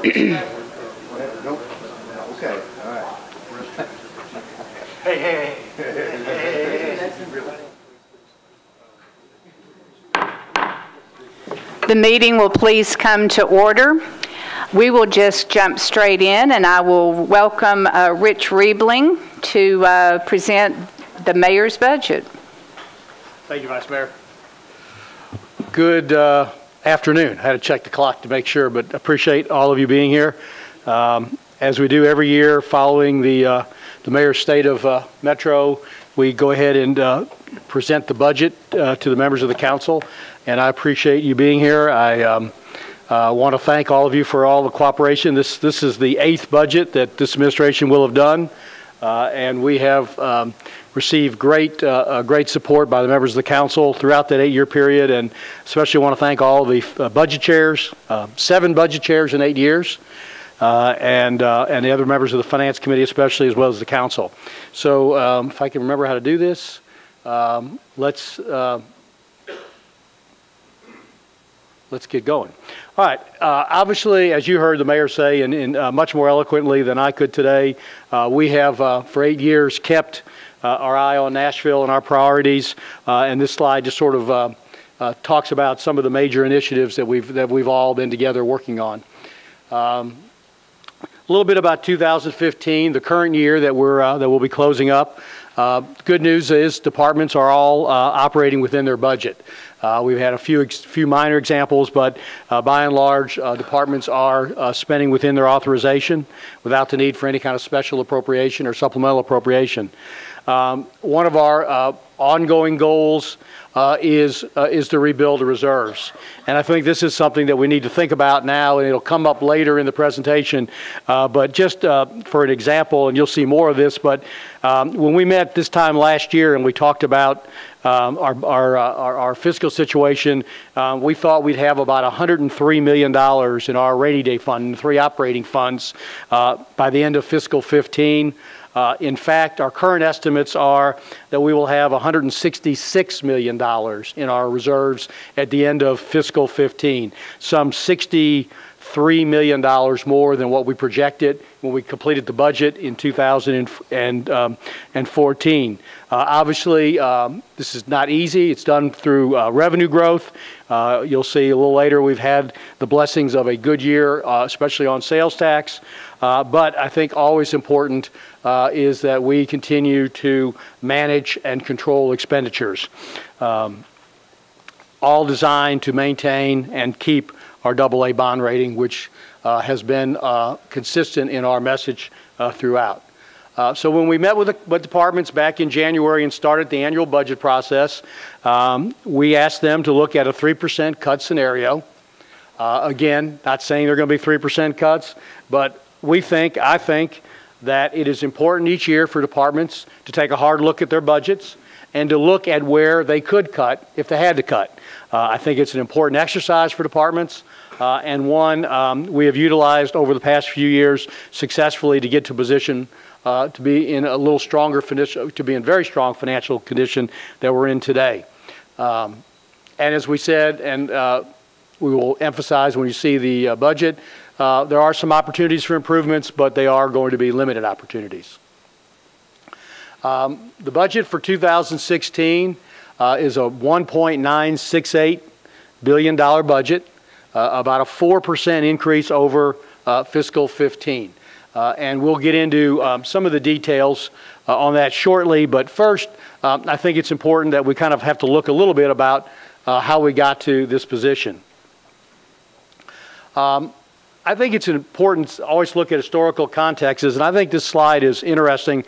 Nope. Okay. All right. Hey. The meeting will please come to order. We will just jump straight in, and I will welcome Rich Riebling to present the mayor's budget. Thank you, Vice Mayor. Good afternoon. I had to check the clock to make sure, but appreciate all of you being here. As we do every year following the mayor's state of Metro, we go ahead and present the budget to the members of the council, and I appreciate you being here. I want to thank all of you for all the cooperation. This is the 8th budget that this administration will have done, and we have received great support by the members of the council throughout that 8-year period, and especially want to thank all the budget chairs, 7 budget chairs in 8 years, and the other members of the Finance Committee especially, as well as the council. So if I can remember how to do this, let's get going. All right. Obviously, as you heard the mayor say, and much more eloquently than I could today, we have for 8 years kept our eye on Nashville and our priorities. And this slide just sort of talks about some of the major initiatives that we've all been together working on. A little bit about 2015, the current year that we'll be closing up. Good news is departments are all operating within their budget. We've had a few minor examples, but by and large, departments are spending within their authorization without the need for any kind of special appropriation or supplemental appropriation. One of our ongoing goals is to rebuild the reserves. And I think this is something that we need to think about now, and it'll come up later in the presentation. But just for an example, and you'll see more of this, but when we met this time last year and we talked about our fiscal situation, we thought we'd have about $103 million in our rainy day fund, 3 operating funds, by the end of fiscal 15. In fact, our current estimates are that we will have $166 million in our reserves at the end of fiscal 15, some $63 million more than what we projected when we completed the budget in 2014. Obviously, this is not easy. It's done through revenue growth. You'll see a little later we've had the blessings of a good year, especially on sales tax. But I think always important is that we continue to manage and control expenditures, all designed to maintain and keep our AA bond rating, which has been consistent in our message throughout. So when we met with departments back in January and started the annual budget process, we asked them to look at a 3% cut scenario. Again, not saying they're going to be 3% cuts, but I think that it is important each year for departments to take a hard look at their budgets and to look at where they could cut if they had to cut. I think it's an important exercise for departments, and one we have utilized over the past few years successfully to get to a position to be in a little stronger, to be in very strong financial condition that we're in today. And as we said, and we will emphasize when you see the budget, there are some opportunities for improvements, but they are going to be limited opportunities. The budget for 2016 is a $1.968 billion budget, about a 4% increase over fiscal 15. And we'll get into some of the details on that shortly, but first I think it's important that we kind of have to look a little bit about how we got to this position. I think it's important to always look at historical contexts, and I think this slide is interesting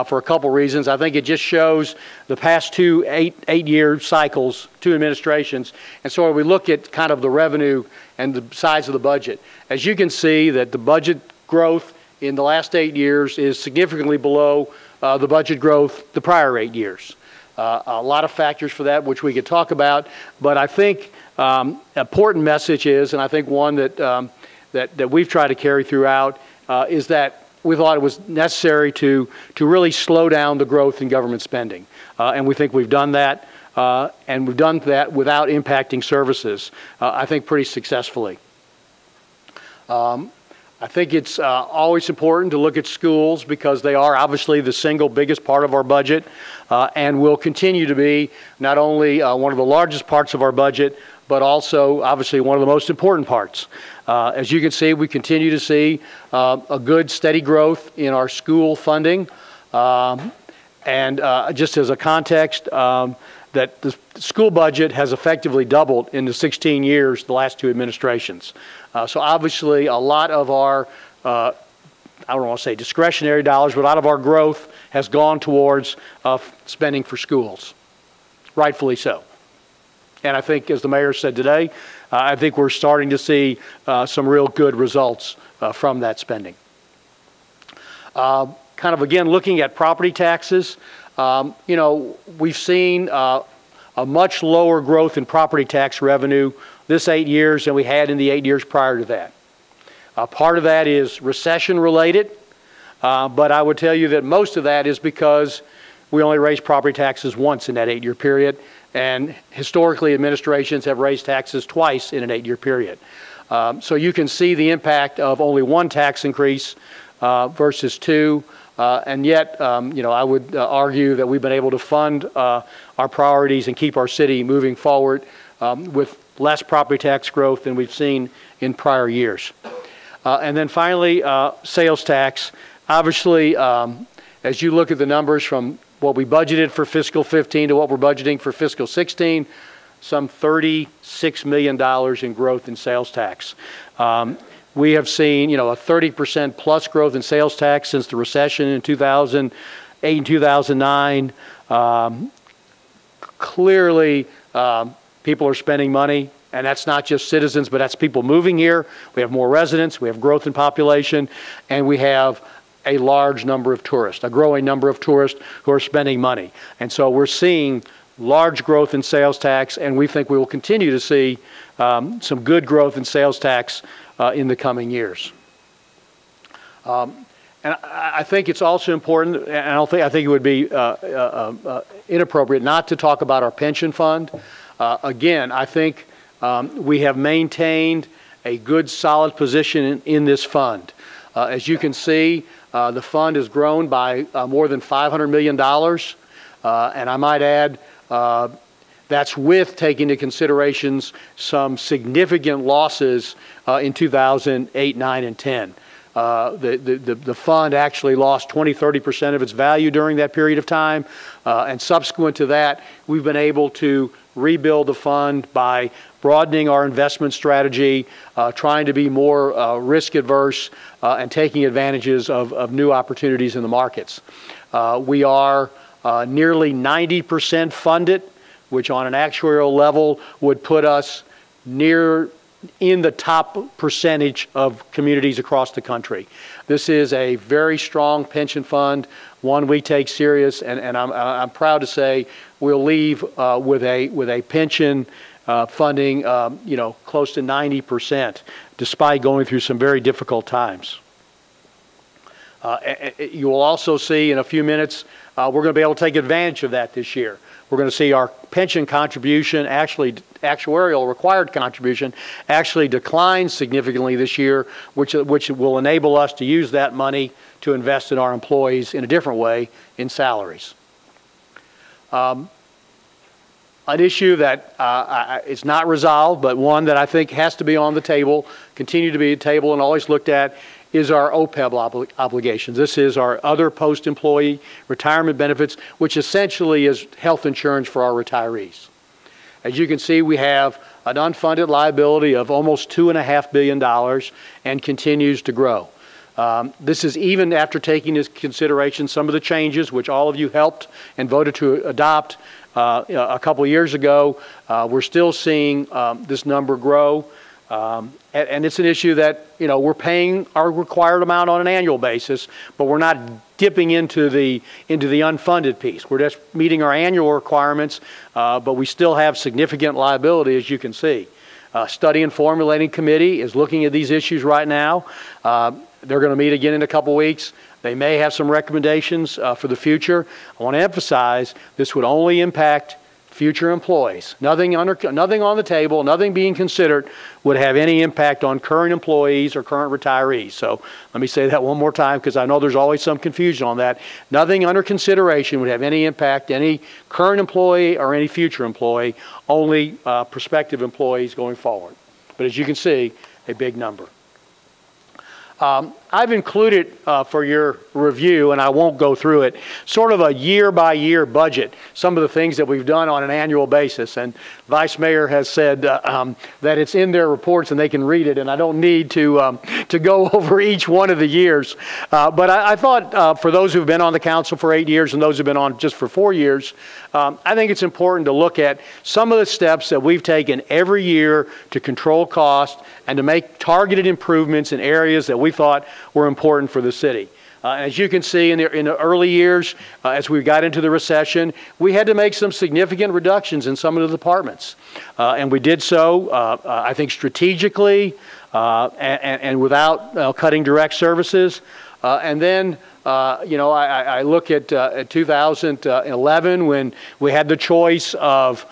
for a couple reasons. I think it just shows the past 2 8-year cycles, 2 administrations, and so we look at kind of the revenue and the size of the budget. As you can see, that the budget growth in the last 8 years is significantly below the budget growth the prior 8 years. A lot of factors for that, which we could talk about, but I think an important message is, and I think one that that we've tried to carry throughout, is that we thought it was necessary to really slow down the growth in government spending. And we think we've done that, and we've done that without impacting services, I think pretty successfully. I think it's always important to look at schools because they are obviously the single biggest part of our budget and will continue to be not only one of the largest parts of our budget, but also obviously one of the most important parts. As you can see, we continue to see a good steady growth in our school funding. And just as a context, that the school budget has effectively doubled in the 16 years, the last two administrations. So obviously a lot of our, I don't want to say discretionary dollars, but a lot of our growth has gone towards spending for schools, rightfully so. And I think, as the mayor said today, I think we're starting to see some real good results from that spending. Kind of again, looking at property taxes, you know, we've seen a much lower growth in property tax revenue this 8 years than we had in the 8 years prior to that. Part of that is recession related, but I would tell you that most of that is because we only raised property taxes once in that 8-year period, and historically administrations have raised taxes twice in an 8-year period. So you can see the impact of only one tax increase versus two. And yet, you know, I would argue that we've been able to fund our priorities and keep our city moving forward with less property tax growth than we've seen in prior years. And then finally, sales tax. Obviously, as you look at the numbers from what we budgeted for fiscal 15 to what we're budgeting for fiscal 16, some $36 million in growth in sales tax. We have seen, you know, a 30% plus growth in sales tax since the recession in 2008 and 2009. Clearly, people are spending money, and that's not just citizens, but that's people moving here. We have more residents, we have growth in population, and we have a large number of tourists, a growing number of tourists who are spending money. And so we're seeing large growth in sales tax, and we think we will continue to see some good growth in sales tax in the coming years. And I think it's also important, and I think it would be inappropriate not to talk about our pension fund. Again, I think we have maintained a good, solid position in this fund. As you can see, the fund has grown by more than $500 million. And I might add, that's with taking into considerations some significant losses in 2008, 9, and 10. The fund actually lost 20–30% of its value during that period of time. And subsequent to that, we've been able to rebuild the fund by broadening our investment strategy, trying to be more risk adverse, and taking advantages of new opportunities in the markets. We are nearly 90% funded, which on an actuarial level would put us near in the top percentage of communities across the country. This is a very strong pension fund, one we take serious, and I'm proud to say we'll leave with a pension funding, you know, close to 90%, despite going through some very difficult times. You will also see in a few minutes, we're going to be able to take advantage of that this year. We're going to see our pension contribution, actually actuarial required contribution, actually decline significantly this year, which will enable us to use that money to invest in our employees in a different way in salaries. An issue that is not resolved, but one that I think has to be on the table, continue to be at the table and always looked at, is our OPEB obligations. This is our other post-employee retirement benefits, which essentially is health insurance for our retirees. As you can see, we have an unfunded liability of almost $2.5 billion and continues to grow. This is even after taking into consideration some of the changes which all of you helped and voted to adopt a couple of years ago. We're still seeing this number grow. And it's an issue that, you know, we're paying our required amount on an annual basis, but we're not dipping into the unfunded piece. We're just meeting our annual requirements, but we still have significant liability, as you can see. Study and Formulating Committee is looking at these issues right now. They're going to meet again in a couple weeks. They may have some recommendations for the future. I want to emphasize this would only impact future employees. Nothing on the table, nothing being considered would have any impact on current employees or current retirees. So let me say that one more time because I know there's always some confusion on that. Nothing under consideration would have any impact any current employee or any future employee, only prospective employees going forward. But as you can see, a big number. I've included for your review, and I won't go through it, sort of a year-by-year budget, some of the things that we've done on an annual basis. And Vice Mayor has said that it's in their reports and they can read it, and I don't need to go over each one of the years. But I thought for those who've been on the council for 8 years and those who've been on just for 4 years, I think it's important to look at some of the steps that we've taken every year to control cost and to make targeted improvements in areas that we thought were important for the city. As you can see in the early years, as we got into the recession, we had to make some significant reductions in some of the departments. And we did so, I think, strategically and without cutting direct services. And then, I look at 2011 when we had the choice of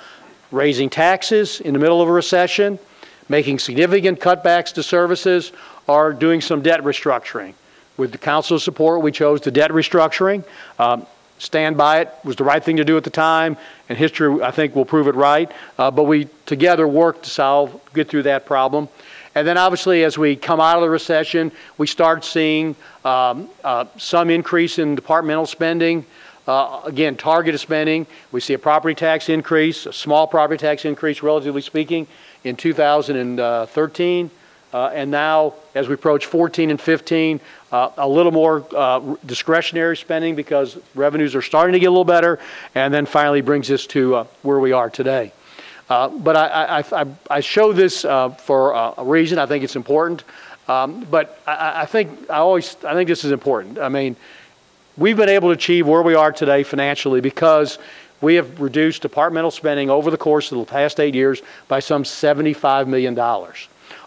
raising taxes in the middle of a recession, making significant cutbacks to services, or doing some debt restructuring. With the council's support, we chose the debt restructuring. Stand by it, was the right thing to do at the time, and history, I think, will prove it right. But we together worked to get through that problem. And then obviously as we come out of the recession, we start seeing some increase in departmental spending. Again, targeted spending. We see a property tax increase, a small property tax increase, relatively speaking, in 2013. And now, as we approach 14 and 15, a little more discretionary spending because revenues are starting to get a little better, and then finally brings us to where we are today. But I show this for a reason. I think it's important. But I think this is important. I mean, we've been able to achieve where we are today financially because we have reduced departmental spending over the course of the past 8 years by some $75 million.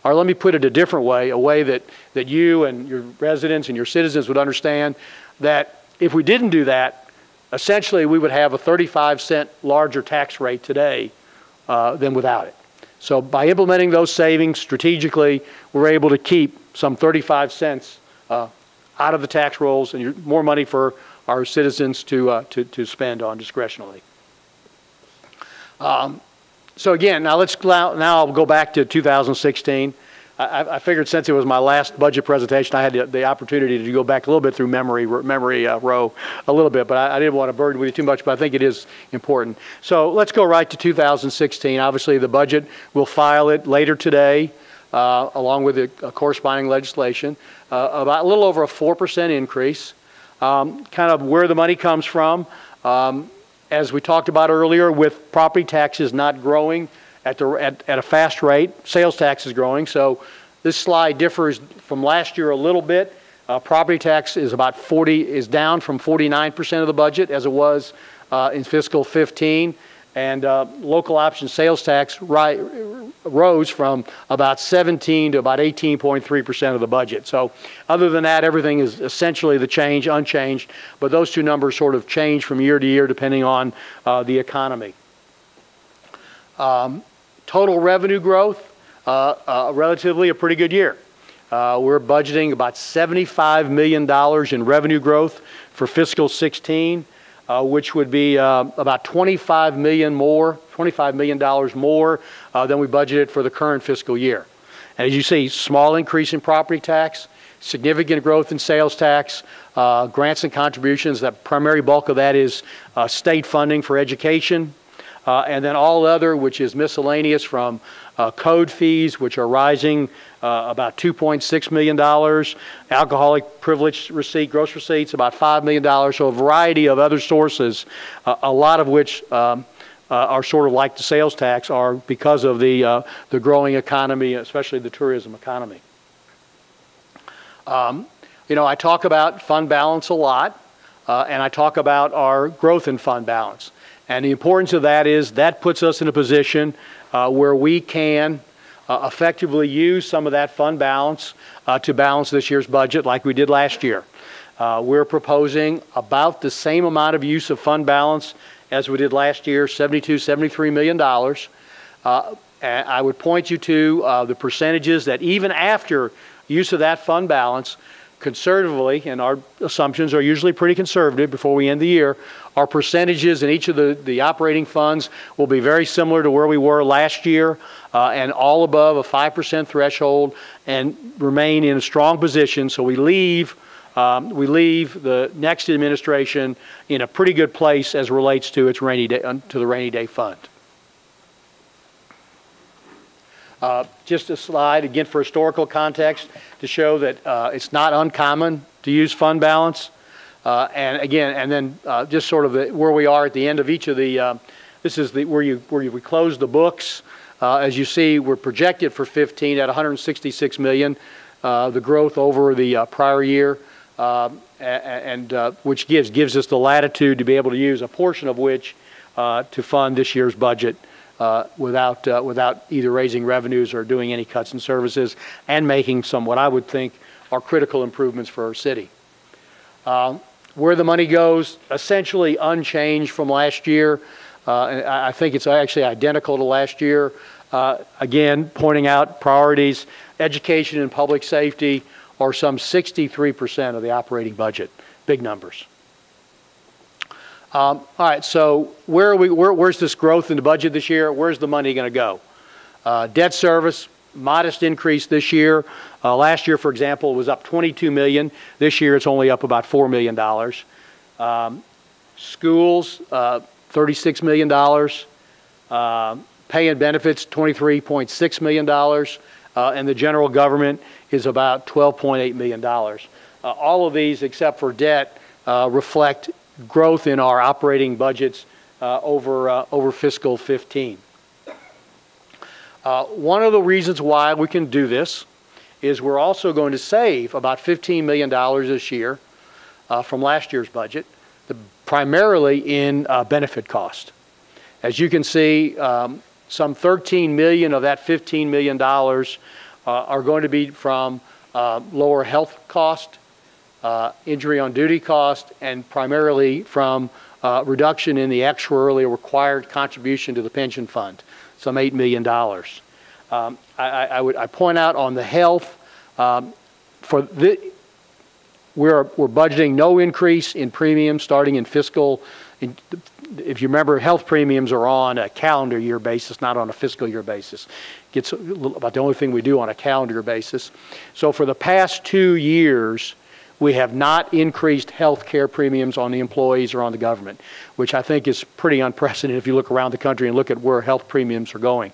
Or let me put it a different way, a way that you and your residents and your citizens would understand that if we didn't do that, essentially we would have a 35-cent larger tax rate today than without it. So by implementing those savings strategically, we're able to keep some 35 cents out of the tax rolls and more money for our citizens to spend on discretionally. So again, now I'll go back to 2016. I figured since it was my last budget presentation, I had the opportunity to go back a little bit through memory row a little bit, but I didn't want to burden with you too much, but I think it is important. So let's go right to 2016. Obviously, the budget, we'll file it later today, along with the corresponding legislation, about a little over a 4% increase. Kind of where the money comes from. As we talked about earlier, with property taxes not growing at a fast rate, sales tax is growing. So this slide differs from last year a little bit. Property tax is down from 49% of the budget as it was in fiscal 15, and local option sales tax rose from about 17 to about 18.3% of the budget. So other than that, everything is essentially unchanged, but those two numbers sort of change from year to year depending on the economy. Total revenue growth, relatively a pretty good year. We're budgeting about $75 million in revenue growth for fiscal 16. Which would be about $25 million more than we budgeted for the current fiscal year. And as you see, small increase in property tax, significant growth in sales tax, grants and contributions. The primary bulk of that is state funding for education, and then all other, which is miscellaneous from code fees, which are rising about $2.6 million, alcoholic privilege receipt, gross receipts, about $5 million, so a variety of other sources, a lot of which are sort of like the sales tax are because of the growing economy, especially the tourism economy. I talk about fund balance a lot, and I talk about our growth in fund balance. And the importance of that is that puts us in a position where we can effectively use some of that fund balance to balance this year's budget like we did last year. We're proposing about the same amount of use of fund balance as we did last year, $73 million. And I would point you to the percentages that even after use of that fund balance, conservatively, and our assumptions are usually pretty conservative before we end the year, our percentages in each of the operating funds will be very similar to where we were last year, and all above a 5% threshold, and remain in a strong position. So we leave the next administration in a pretty good place as relates to its rainy day, to the rainy day fund. Just a slide again for historical context to show that it's not uncommon to use fund balance. And again, and then just sort of where we are at the end of each of the. This is where we close the books. As you see, we're projected for 15 at 166 million, the growth over the prior year, which gives us the latitude to be able to use a portion of which to fund this year's budget. Without either raising revenues or doing any cuts in services, and making some what I would think are critical improvements for our city. Where the money goes, essentially unchanged from last year. I think it's actually identical to last year. Again, pointing out priorities, education and public safety are some 63% of the operating budget. Big numbers. All right, so where's this growth in the budget this year? Where's the money going to go? Debt service, modest increase this year. Last year, for example, was up $22 million. This year, it's only up about $4 million. Schools, $36 million. Pay and benefits, $23.6 million. And the general government is about $12.8 million. All of these, except for debt, reflect growth in our operating budgets over fiscal 15. One of the reasons why we can do this is we're also going to save about $15 million this year from last year's budget, primarily in benefit cost. As you can see, some $13 million of that $15 million are going to be from lower health cost, injury on duty cost, and primarily from reduction in the actuarially required contribution to the pension fund, some $8 million. I point out on the health, we're budgeting no increase in premiums starting in fiscal. If you remember, health premiums are on a calendar year basis, not on a fiscal year basis. It's about the only thing we do on a calendar year basis. So for the past 2 years, we have not increased health care premiums on the employees or on the government, which I think is pretty unprecedented if you look around the country and look at where health premiums are going.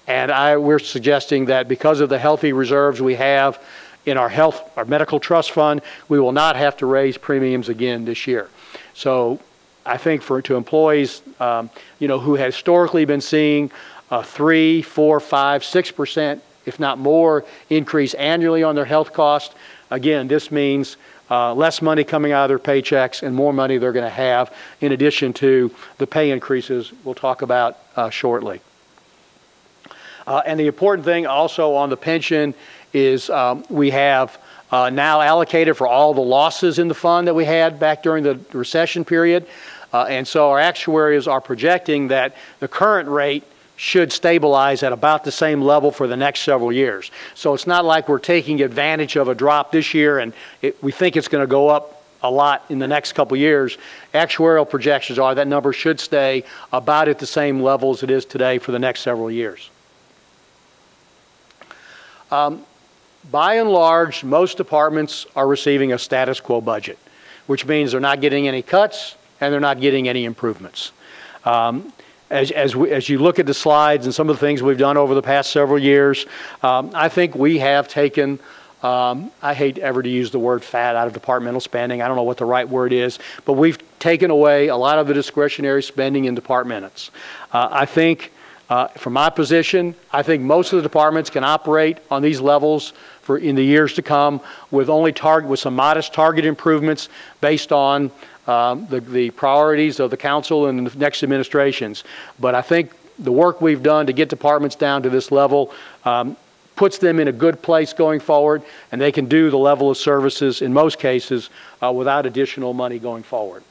And we're suggesting that because of the healthy reserves we have in our medical trust fund, we will not have to raise premiums again this year. So I think to employees, who have historically been seeing a 3, 4, 5, 6%, if not more, increase annually on their health cost, again, this means less money coming out of their paychecks and more money they're going to have, in addition to the pay increases we'll talk about shortly. And the important thing also on the pension is we have now allocated for all the losses in the fund that we had back during the recession period. And so our actuaries are projecting that the current rate should stabilize at about the same level for the next several years. So it's not like we're taking advantage of a drop this year and we think it's going to go up a lot in the next couple years. Actuarial projections are that number should stay about at the same level as it is today for the next several years. By and large, most departments are receiving a status quo budget, which means they're not getting any cuts and they're not getting any improvements. As you look at the slides and some of the things we've done over the past several years, I think we have taken, I hate ever to use the word fat out of departmental spending. I don't know what the right word is, but we've taken away a lot of the discretionary spending in departments. I think, from my position, I think most of the departments can operate on these levels in the years to come with some modest target improvements based on the priorities of the council and the next administrations. But I think the work we've done to get departments down to this level puts them in a good place going forward, and they can do the level of services in most cases without additional money going forward.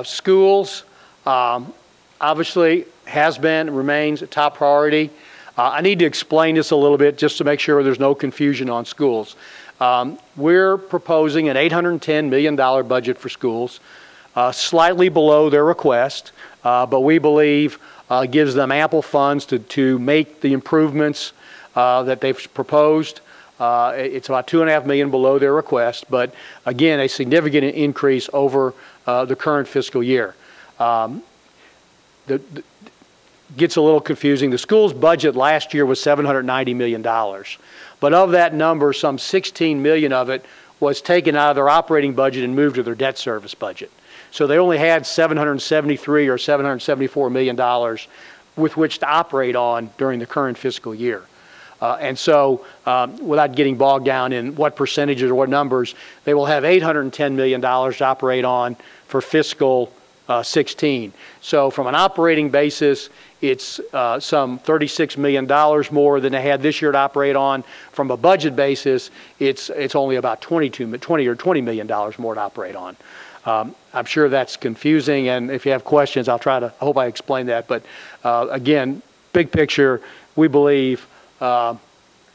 Schools, obviously, has been, remains a top priority. I need to explain this a little bit just to make sure there's no confusion on schools. We're proposing an $810 million budget for schools, slightly below their request, but we believe gives them ample funds to make the improvements that they've proposed. It's about $2.5 million below their request, but again, a significant increase over the current fiscal year. Gets a little confusing. The school's budget last year was $790 million, but of that number, some $16 million of it was taken out of their operating budget and moved to their debt service budget. So they only had $773 or $774 million with which to operate on during the current fiscal year. And so, without getting bogged down in what percentages or what numbers, they will have $810 million to operate on for fiscal 16. So from an operating basis, it's some $36 million more than they had this year to operate on. From a budget basis, it's only about $20 million more to operate on. I'm sure that's confusing, and if you have questions, I hope I explained that. But again, big picture, we believe will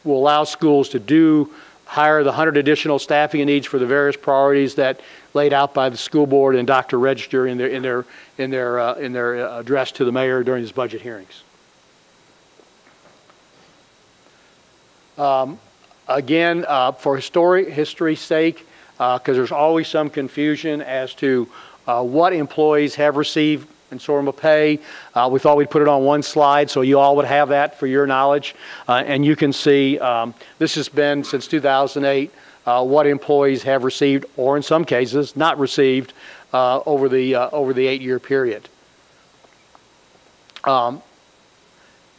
allow schools to hire the 100 additional staffing needs for the various priorities that laid out by the school board and Dr. Register in their address to the mayor during his budget hearings. Again, for history's sake, because there's always some confusion as to what employees have received in sort of pay. We thought we'd put it on one slide so you all would have that for your knowledge. And you can see this has been since 2008 what employees have received, or in some cases not received, over the 8-year period.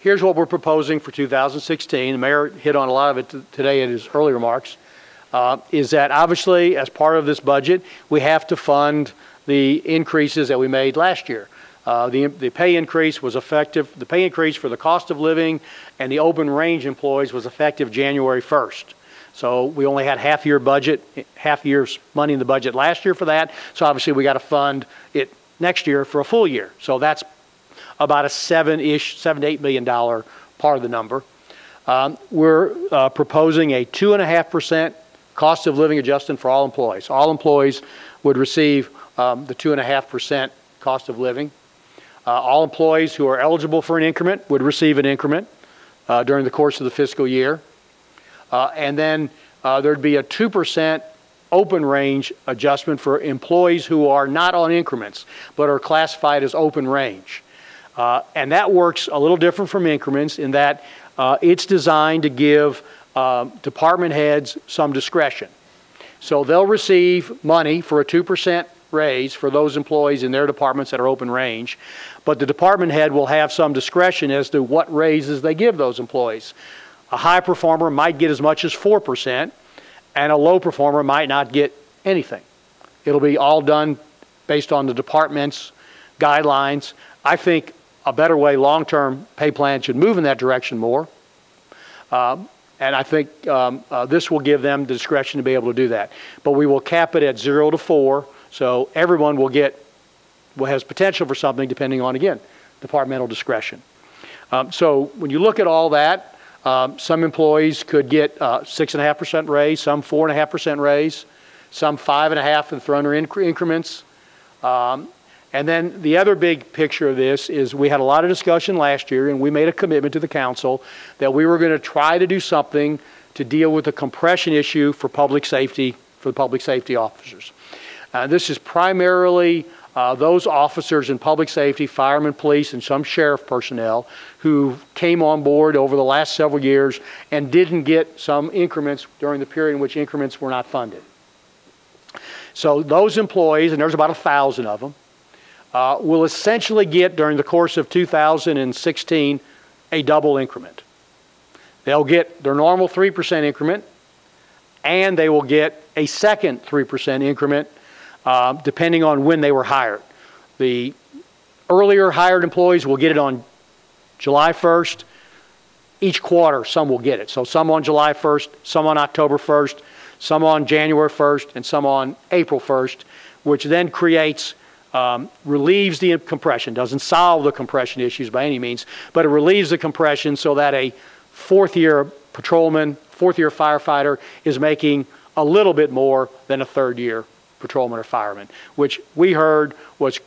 Here's what we're proposing for 2016. The mayor hit on a lot of it today in his early remarks. Is that obviously as part of this budget we have to fund the increases that we made last year. The pay increase was effective. The pay increase for the cost of living and the open range employees was effective January 1st. So we only had half year's money in the budget last year for that. So obviously we got to fund it next year for a full year. So that's about a $7 to $8 million part of the number. We're proposing a 2.5% cost of living adjustment for all employees. All employees would receive the 2.5% cost of living. All employees who are eligible for an increment would receive an increment during the course of the fiscal year. And then there'd be a 2% open range adjustment for employees who are not on increments but are classified as open range. And that works a little different from increments in that it's designed to give department heads some discretion. So they'll receive money for a 2% raise for those employees in their departments that are open range, but the department head will have some discretion as to what raises they give those employees. A high performer might get as much as 4%, and a low performer might not get anything. It'll be all done based on the department's guidelines. I think a better way long-term pay plan should move in that direction more. And I think this will give them the discretion to be able to do that. But we will cap it at 0 to 4, so everyone has potential for something depending on, again, departmental discretion. So when you look at all that, some employees could get 6.5% raise, some 4.5% raise, some 5.5% if they're under increments. And then the other big picture of this is we had a lot of discussion last year, and we made a commitment to the council that we were going to try to do something to deal with the compression issue for public safety, for the public safety officers. This is primarily those officers in public safety, firemen, police, and some sheriff personnel who came on board over the last several years and didn't get some increments during the period in which increments were not funded. So those employees, and there's about 1,000 of them, will essentially get during the course of 2016 a double increment. They'll get their normal 3% increment, and they will get a second 3% increment depending on when they were hired. The earlier hired employees will get it on July 1st. Each quarter, some will get it. So some on July 1st, some on October 1st, some on January 1st, and some on April 1st, which then creates relieves the compression, doesn't solve the compression issues by any means, but it relieves the compression so that a fourth-year patrolman, fourth-year firefighter is making a little bit more than a third-year patrolman or fireman, which we heard was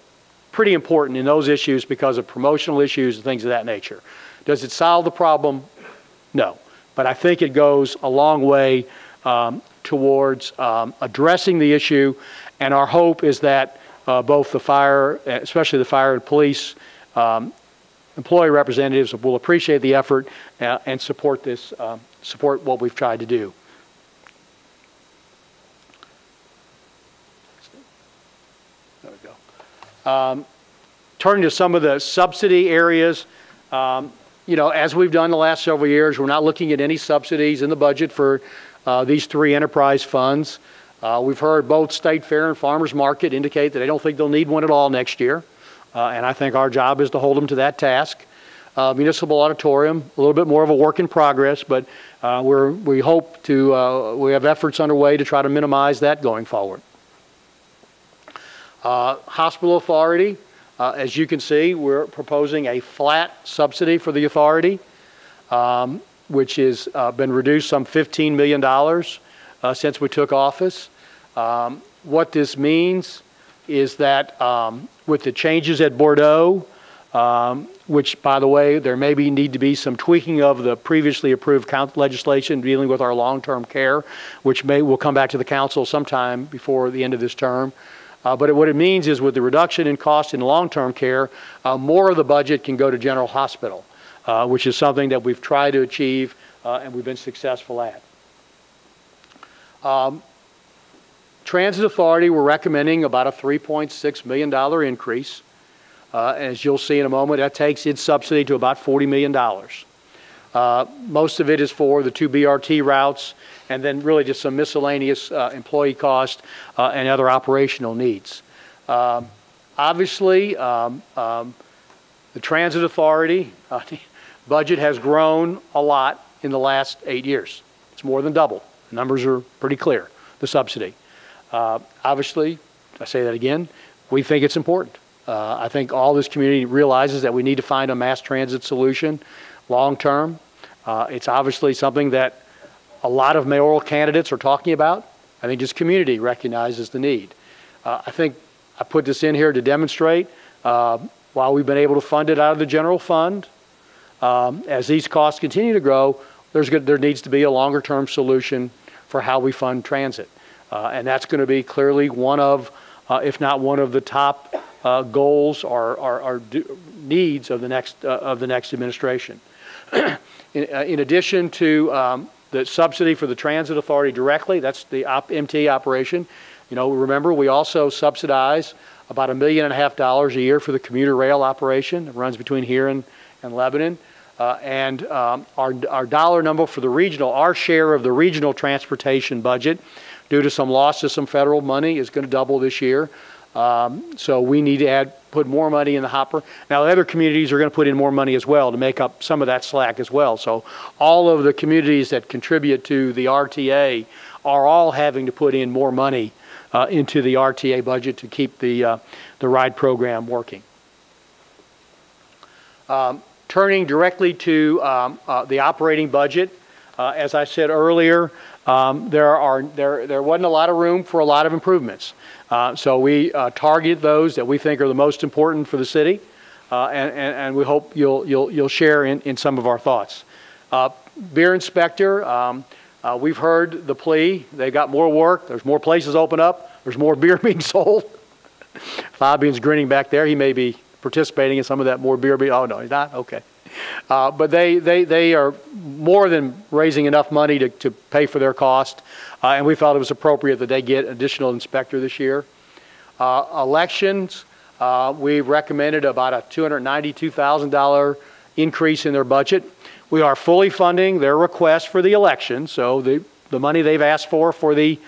pretty important in those issues because of promotional issues and things of that nature. Does it solve the problem? No. But I think it goes a long way towards addressing the issue, and our hope is that both the fire, especially the fire and police employee representatives will appreciate the effort and support this, support what we've tried to do. There we go. Turning to some of the subsidy areas, you know, as we've done the last several years, we're not looking at any subsidies in the budget for these three enterprise funds. We've heard both State Fair and Farmers Market indicate that they don't think they'll need one at all next year. And I think our job is to hold them to that task. Municipal Auditorium, a little bit more of a work in progress, but we hope to, we have efforts underway to try to minimize that going forward. Hospital Authority, as you can see, we're proposing a flat subsidy for the authority, which has been reduced some $15 million since we took office. What this means is that with the changes at Bordeaux, which, by the way, there maybe need to be some tweaking of the previously approved legislation dealing with our long-term care, which will come back to the council sometime before the end of this term. But what it means is with the reduction in cost in long-term care, more of the budget can go to General Hospital, which is something that we've tried to achieve and we've been successful at. Transit Authority, we're recommending about a $3.6 million increase. As you'll see in a moment, that takes its subsidy to about $40 million. Most of it is for the 2 BRT routes and then really just some miscellaneous employee cost and other operational needs. Obviously, the Transit Authority budget has grown a lot in the last 8 years. It's more than double. The numbers are pretty clear, the subsidy. Obviously, I say that again, we think it's important. I think all this community realizes that we need to find a mass transit solution long term. It's obviously something that a lot of mayoral candidates are talking about. I think this community recognizes the need. I think I put this in here to demonstrate while we've been able to fund it out of the general fund, as these costs continue to grow, there needs to be a longer term solution for how we fund transit. And that's going to be clearly one of, if not one of the top goals or needs of the next administration. In addition to the subsidy for the Transit Authority directly, that's the MT operation. You know, remember we also subsidize about $1.5 million a year for the commuter rail operation. It runs between here and Lebanon. And our dollar number for the regional, our share of the regional transportation budget, due to some loss to some federal money, is going to double this year. So we need to put more money in the hopper. Now, the other communities are going to put in more money as well to make up some of that slack as well. So all of the communities that contribute to the RTA are all having to put in more money into the RTA budget to keep the ride program working. Turning directly to the operating budget, as I said earlier, there wasn't a lot of room for a lot of improvements. So we target those that we think are the most important for the city, and we hope you'll share in some of our thoughts. Beer inspector, we've heard the plea. They've got more work. There's more places open up. There's more beer being sold. Fabian's grinning back there. He may be participating in some of that more beer. Oh no, he's not. Okay. But they are more than raising enough money to pay for their cost, and we felt it was appropriate that they get additional inspector this year. Elections, we recommended about a $292,000 increase in their budget. We are fully funding their request for the election, so the money they've asked for the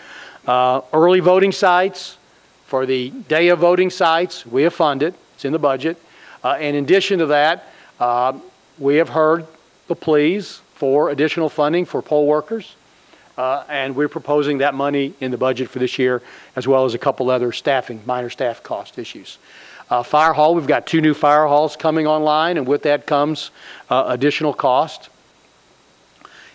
early voting sites, for the day of voting sites, we have funded. It's in the budget. And in addition to that, we have heard the pleas for additional funding for poll workers and we're proposing that money in the budget for this year, as well as a couple other minor staff cost issues. Fire hall, we've got 2 new fire halls coming online, and with that comes additional cost.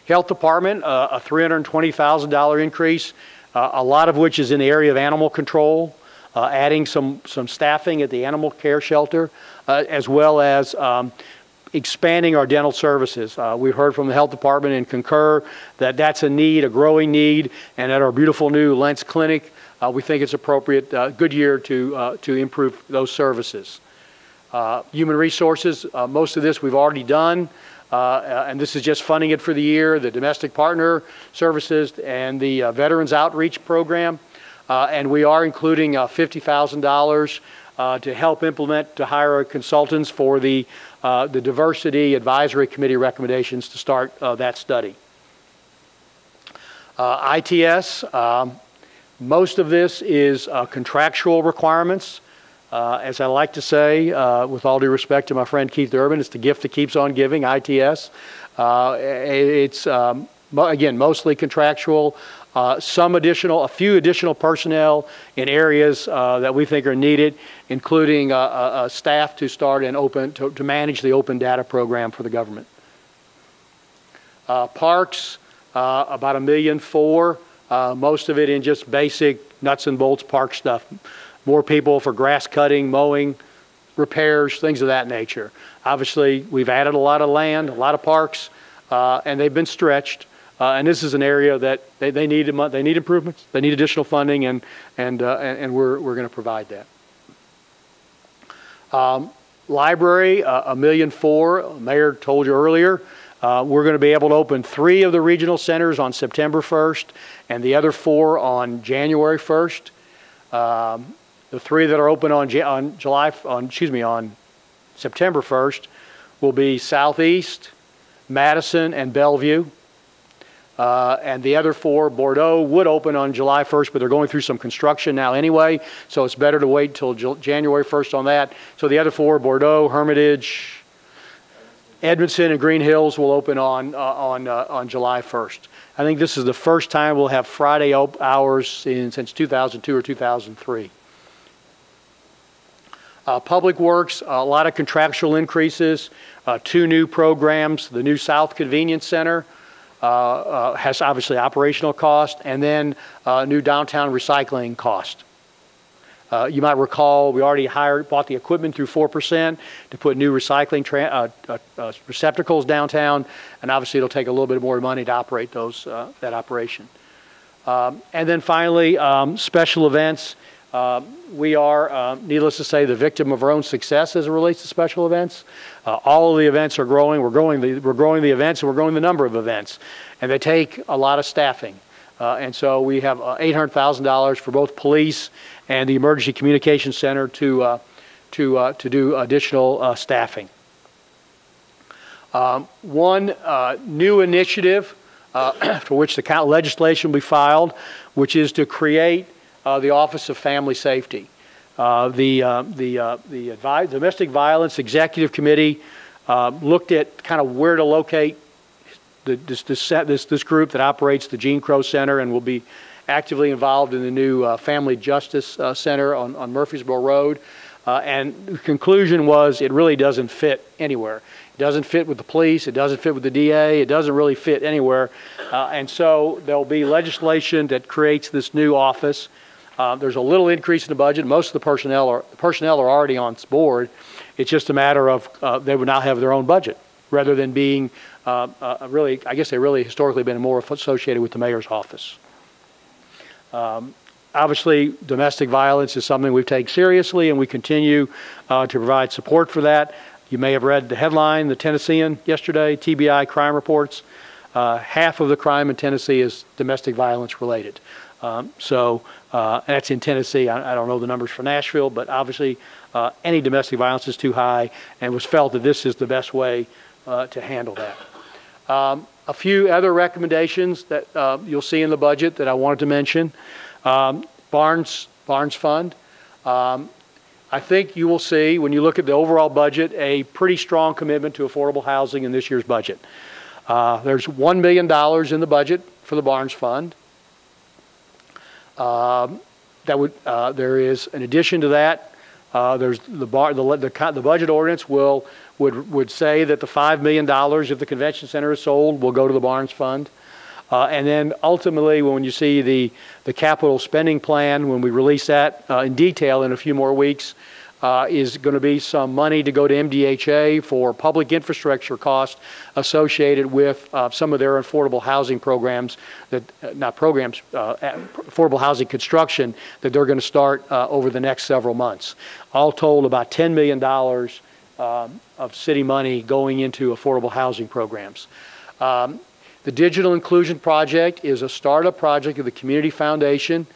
Health department, a $320,000 increase, a lot of which is in the area of animal control, adding some staffing at the animal care shelter, as well as expanding our dental services. We've heard from the health department and concur that that's a need, a growing need, and at our beautiful new Lentz Clinic, we think it's appropriate, good year to improve those services. Human resources, most of this we've already done, and this is just funding it for the year, the domestic partner services and the veterans outreach program, and we are including $50,000 to help implement, to hire consultants for the diversity advisory committee recommendations to start that study. ITS, most of this is contractual requirements. As I like to say, with all due respect to my friend Keith Urban, it's the gift that keeps on giving, ITS. It's, again, mostly contractual. A few additional personnel in areas that we think are needed, including staff to start to manage the open data program for the government. Parks, about $1.4 million. Most of it in just basic nuts and bolts park stuff. More people for grass cutting, mowing, repairs, things of that nature. Obviously, we've added a lot of land, a lot of parks, and they've been stretched. And this is an area that they need improvements, they need additional funding, and we're going to provide that. Library, $1.4 million. Mayor told you earlier. We're going to be able to open 3 of the regional centers on September 1st and the other 4 on January 1st. The 3 that are open on September 1st will be Southeast, Madison, and Bellevue. And the other 4, Bordeaux, would open on July 1st, but they're going through some construction now anyway, so it's better to wait until January 1st on that. So the other 4, Bordeaux, Hermitage, Edmondson, and Green Hills, will open on July 1st. I think this is the first time we'll have Friday hours since 2002 or 2003. Public Works, a lot of contractual increases, 2 new programs, the new South Convenience Center, has obviously operational cost, and then new downtown recycling cost. You might recall we already bought the equipment through 4% to put new recycling receptacles downtown, and obviously it'll take a little bit more money to operate that operation. And then finally, special events. We are, needless to say, the victim of our own success as it relates to special events. All of the events are growing. We're growing the events, and we're growing the number of events, and they take a lot of staffing. And so we have $800,000 for both police and the Emergency Communications Center to do additional staffing. One new initiative for which the legislation will be filed, which is to create the Office of Family Safety. The Domestic Violence Executive Committee looked at kind of where to locate this group that operates the Gene Crow Center and will be actively involved in the new Family Justice Center on Murfreesboro Road. And the conclusion was it really doesn't fit anywhere. It doesn't fit with the police. It doesn't fit with the DA. It doesn't really fit anywhere. And so there'll be legislation that creates this new office. There's a little increase in the budget. Most of the personnel are already on board. It's just a matter of they would now have their own budget rather than being really, I guess they really historically been more associated with the mayor's office. Obviously, domestic violence is something we take seriously, and we continue to provide support for that. You may have read the headline, the Tennessean yesterday, TBI crime reports. Half of the crime in Tennessee is domestic violence related. And that's in Tennessee. I don't know the numbers for Nashville, but obviously any domestic violence is too high, and it was felt that this is the best way to handle that. A few other recommendations that you'll see in the budget that I wanted to mention. Barnes Fund. I think you will see, when you look at the overall budget, a pretty strong commitment to affordable housing in this year's budget. There's $1 million in the budget for the Barnes Fund. There is, in addition to that, there's the budget ordinance would say that the $5 million, if the convention center is sold, will go to the Barnes Fund. And then ultimately, when you see the capital spending plan, when we release that in detail in a few more weeks, is going to be some money to go to MDHA for public infrastructure costs associated with some of their affordable housing programs, affordable housing construction that they're going to start over the next several months. All told, about $10 million of city money going into affordable housing programs. The Digital Inclusion Project is a startup project of the Community Foundation.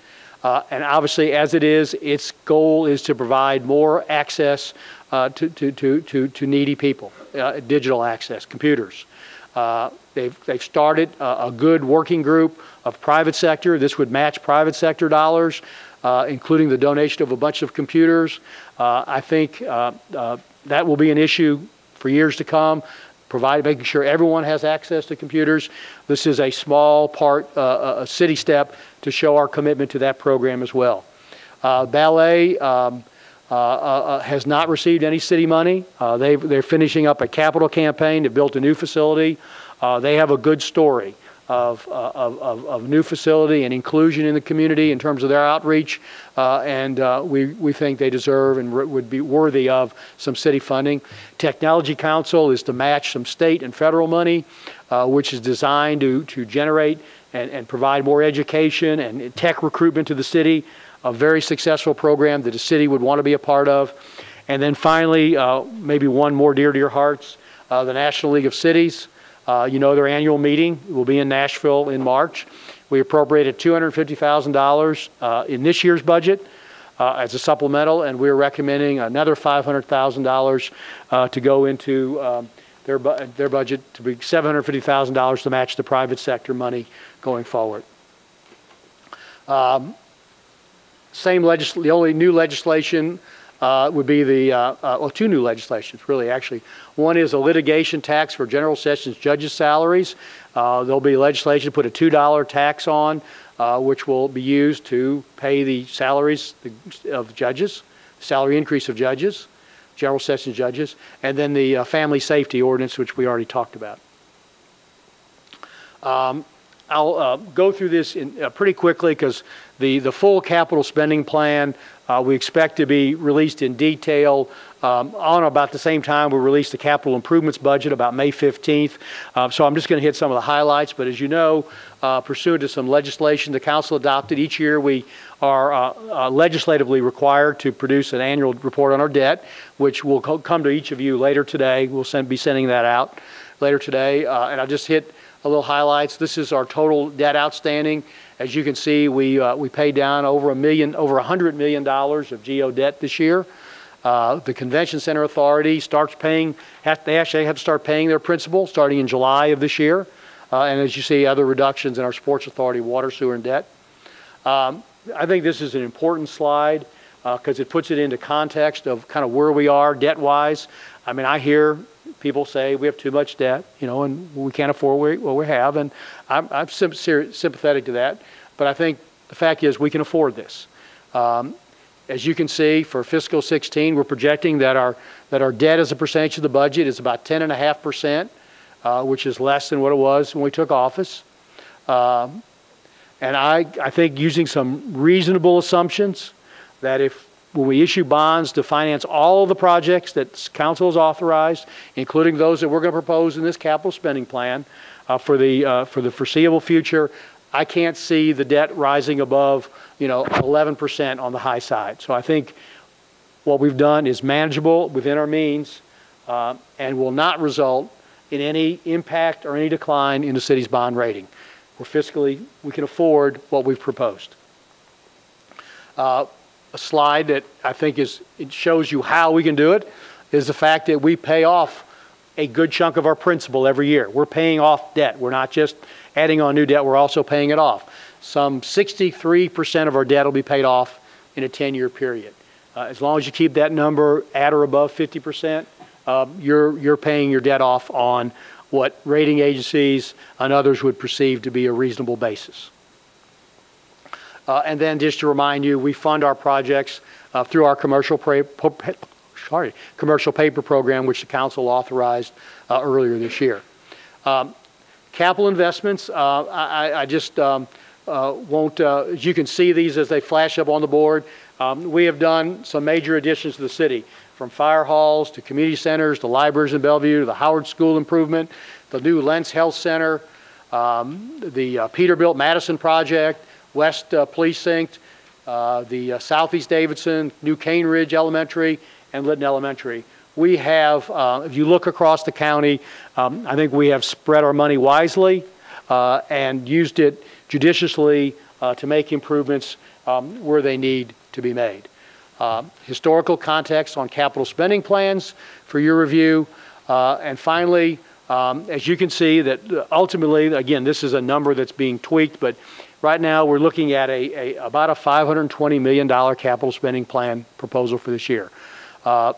And obviously, as it is, its goal is to provide more access to needy people, digital access, computers. They've started a good working group of private sector. This would match private sector dollars, including the donation of a bunch of computers. I think that will be an issue for years to come, making sure everyone has access to computers. This is a small part, a city step to show our commitment to that program as well. Ballet has not received any city money. They're finishing up a capital campaign to build a new facility. They have a good story of new facility and inclusion in the community in terms of their outreach, and we think they deserve and would be worthy of some city funding. Technology Council is to match some state and federal money, which is designed to generate and provide more education and tech recruitment to the city, a very successful program that the city would want to be a part of. And then finally, maybe one more dear to your hearts, the National League of Cities. You know, their annual meeting will be in Nashville in March. We appropriated $250,000 in this year's budget as a supplemental, and we're recommending another $500,000 to go into their budget, to be $750,000 to match the private sector money going forward. The only new legislation would be two new legislations, really, actually. One is a litigation tax for General Sessions judges' salaries. There'll be legislation to put a $2 tax on, which will be used to pay the salaries of judges, salary increase of judges, General Sessions judges, and then the family safety ordinance, which we already talked about. I'll go through this pretty quickly because the full capital spending plan we expect to be released in detail on about the same time we release the capital improvements budget, about May 15th. So I'm just going to hit some of the highlights, but as you know, pursuant to some legislation the council adopted, each year we are legislatively required to produce an annual report on our debt, which will come to each of you later today. We'll be sending that out later today, and I'll just hit a little highlights. This is our total debt outstanding. As you can see, we paid down over $100 million of GO debt this year. The Convention Center Authority they actually have to start paying their principal starting in July of this year. And as you see, other reductions in our Sports Authority, water, sewer, and debt. I think this is an important slide because it puts it into context of kind of where we are debt-wise. I mean, I hear people say we have too much debt, you know, and we can't afford what we have, and I'm sympathetic to that. But I think the fact is we can afford this. As you can see, for fiscal 16, we're projecting that our debt as a percentage of the budget is about 10.5%, which is less than what it was when we took office. And I think using some reasonable assumptions that when we issue bonds to finance all of the projects that council has authorized, including those that we're going to propose in this capital spending plan for the foreseeable future, I can't see the debt rising above 11% on the high side. So I think what we've done is manageable within our means and will not result in any impact or any decline in the city's bond rating. We can afford what we've proposed. A slide that I think it shows you how we can do it is the fact that we pay off a good chunk of our principal every year. We're paying off debt. We're not just adding on new debt, we're also paying it off. Some 63% of our debt will be paid off in a 10-year period. As long as you keep that number at or above 50%, you're paying your debt off on what rating agencies and others would perceive to be a reasonable basis. And then just to remind you, we fund our projects through our commercial paper program, which the council authorized earlier this year. Capital investments, I just won't, as you can see these as they flash up on the board, we have done some major additions to the city, from fire halls to community centers to libraries in Bellevue to the Howard School improvement, the new Lentz Health Center, the Peterbilt Madison project, West Precinct, the Southeast Davidson, New Cane Ridge Elementary, and Lytton Elementary. We have, if you look across the county, I think we have spread our money wisely and used it judiciously to make improvements where they need to be made. Historical context on capital spending plans for your review. And finally, as you can see that ultimately, again, this is a number that's being tweaked, but right now we're looking at about a $520 million capital spending plan proposal for this year. A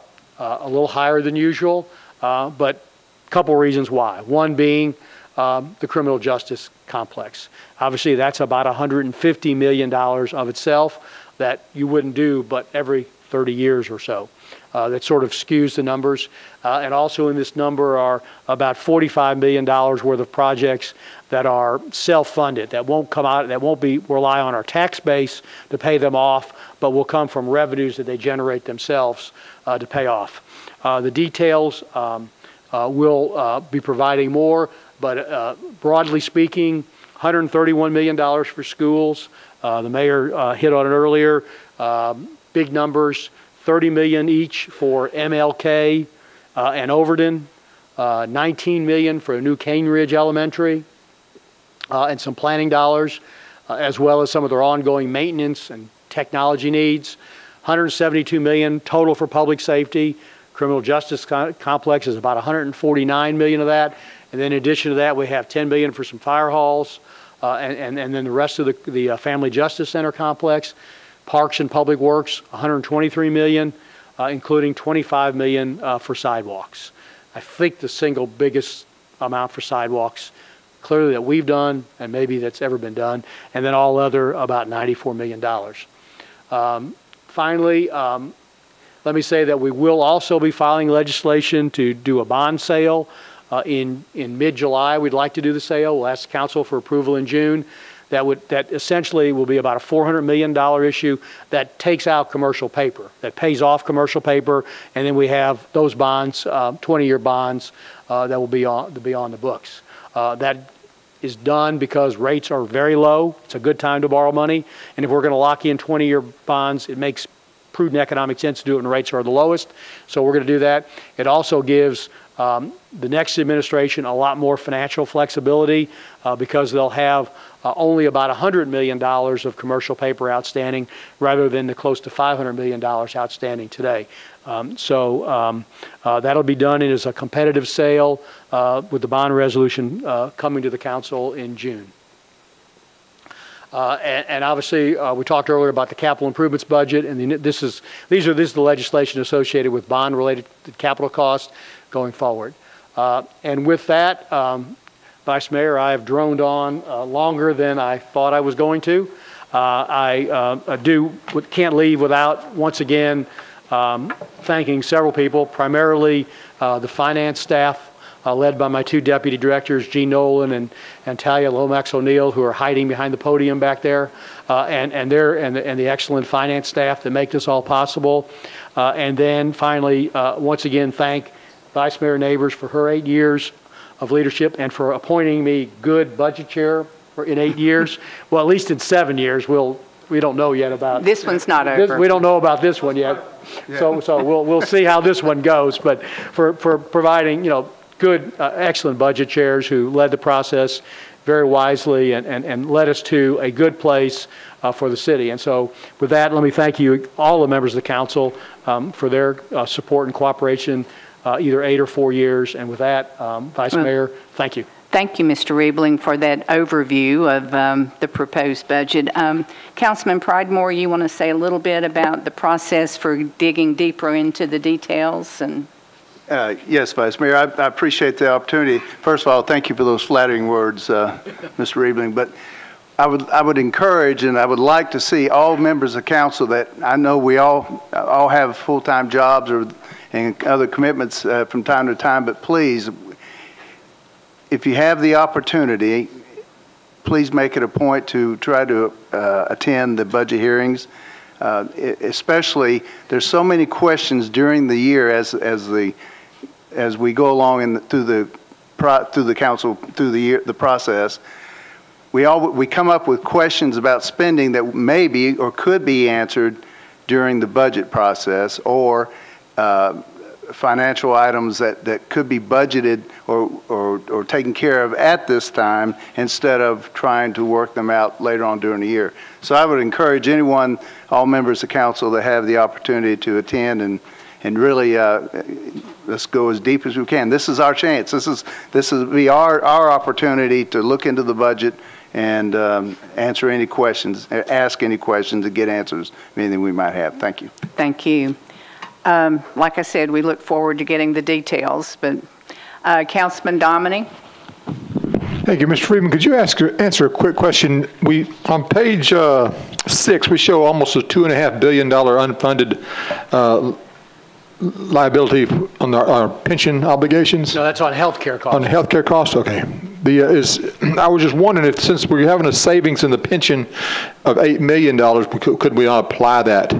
little higher than usual, but a couple reasons why. One being the criminal justice complex. Obviously, that's about $150 million of itself that you wouldn't do but every 30 years or so. That sort of skews the numbers. And also in this number are about $45 million worth of projects that are self-funded, that won't come out, that won't rely on our tax base to pay them off, but will come from revenues that they generate themselves to pay off. The details will be providing more, but broadly speaking, $131 million for schools. The mayor hit on it earlier. Big numbers, $30 million each for MLK and Overton, $19 million for a new Cane Ridge Elementary, and some planning dollars, as well as some of their ongoing maintenance and technology needs. $172 million total for public safety. Criminal justice complex is about $149 million of that. And then in addition to that, we have $10 million for some fire halls, and then the rest of the Family Justice Center complex. Parks and Public Works, $123 million, including $25 million for sidewalks. I think the single biggest amount for sidewalks, clearly that we've done, and maybe that's ever been done, and then all other about $94 million. Finally, let me say that we will also be filing legislation to do a bond sale in mid-July. We'd like to do the sale. We'll ask council for approval in June. That essentially will be about a $400 million issue that takes out commercial paper, that pays off commercial paper, and then we have those bonds, 20-year bonds, that will be on the books. That is done because rates are very low. It's a good time to borrow money, and if we're going to lock in 20-year bonds, it makes prudent economic sense to do it when rates are the lowest. So we're going to do that. It also gives the next administration a lot more financial flexibility because they'll have only about $100 million of commercial paper outstanding rather than the close to $500 million outstanding today. That'll be done as a competitive sale with the bond resolution coming to the council in June. And obviously, we talked earlier about the capital improvements budget, and this is the legislation associated with bond-related capital costs going forward. And with that, Vice Mayor, I have droned on longer than I thought I was going to. I can't leave without once again thanking several people, primarily the finance staff, led by my two deputy directors, Gene Nolan and Talia Lomax O'Neill, who are hiding behind the podium back there, and the excellent finance staff that make this all possible. And then finally, once again, thank Vice Mayor Neighbors for her 8 years of leadership and for appointing me good budget chair in 8 years. Well, at least in 7 years. We don't know yet about this one's not over. We don't know about this one yet. Yeah. So we'll see how this one goes. But for providing good, excellent budget chairs who led the process very wisely and led us to a good place for the city. And so with that, let me thank you, all the members of the council, for their support and cooperation, either 8 or 4 years. And with that, Vice Mayor, thank you. Thank you, Mr. Riebling, for that overview of the proposed budget. Councilman Pridemore, you want to say a little bit about the process for digging deeper into the details? And Yes, Vice Mayor, I appreciate the opportunity. First of all, thank you for those flattering words, Mr. Riebling. But I would encourage and I would like to see all members of council that I know we all have full-time jobs and other commitments from time to time, but please, if you have the opportunity, please make it a point to try to attend the budget hearings. Especially, there's so many questions during the year as we go along through the council through the process. We come up with questions about spending that may be or could be answered during the budget process, or financial items that could be budgeted or taken care of at this time instead of trying to work them out later on during the year. So I would encourage anyone, all members of council, to have the opportunity to attend and really let's go as deep as we can. This is our chance. This is be our opportunity to look into the budget and answer any questions, ask any questions, and get answers, anything we might have. Thank you. Thank you. Like I said, we look forward to getting the details, but Councilman Dominy. Thank you, Mr. Friedman. Could you answer a quick question? On page 6, we show almost a $2.5 billion unfunded liability on our pension obligations. No, that's on health care costs. On the health care costs? Okay. I was just wondering if, since we're having a savings in the pension of $8 million, could we not apply that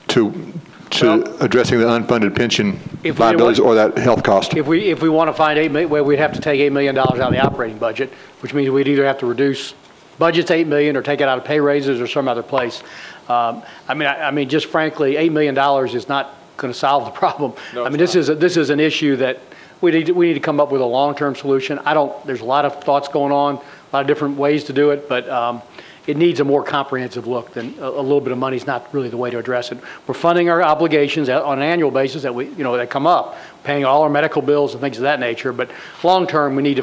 to addressing the unfunded pension liabilities or that health cost? If we want to find $8 million, well, we'd have to take $8 million out of the operating budget, which means we'd either have to reduce budget's $8 million or take it out of pay raises or some other place. I mean, just frankly, $8 million is not going to solve the problem. No, I mean, this is an issue that we need to come up with a long-term solution. There's a lot of thoughts going on, a lot of different ways to do it, but it needs a more comprehensive look than a little bit of money is not really the way to address it. We're funding our obligations on an annual basis that come up, paying all our medical bills and things of that nature. But long term, we need to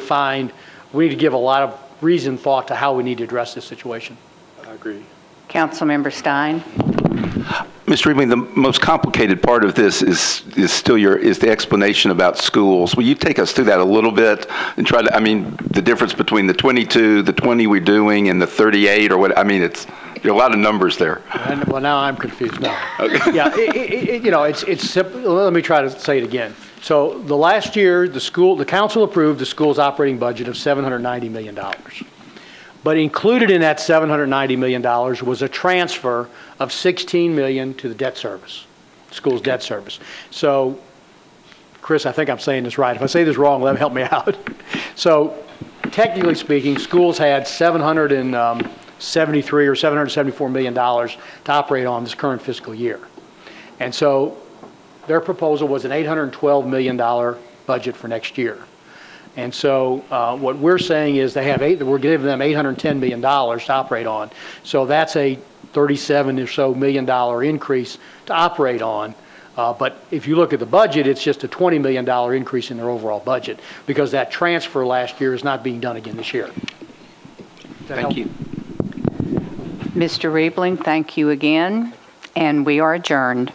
give a lot of reasoned thought to how we need to address this situation. I agree. Councilmember Stein. Mr. Riebling, the most complicated part of this is the explanation about schools. Will you take us through that a little bit and try to, the difference between the 22, the 20 we're doing, and the 38 or what? There are a lot of numbers there. Well, now I'm confused now. Okay. Yeah, it's simple. Let me try to say it again. So the last year, the council approved the school's operating budget of $790 million. But included in that $790 million was a transfer of $16 million to the debt service, school's debt service. So, Chris, I think I'm saying this right. If I say this wrong, help me out. So, technically speaking, schools had $773 or $774 million to operate on this current fiscal year. And so, their proposal was an $812 million budget for next year. And so what we're saying is we're giving them $810 million to operate on. So that's a $37 or so million increase to operate on. But if you look at the budget, it's just a $20 million increase in their overall budget because that transfer last year is not being done again this year. Thank you. Mr. Riebling, thank you again, and we are adjourned.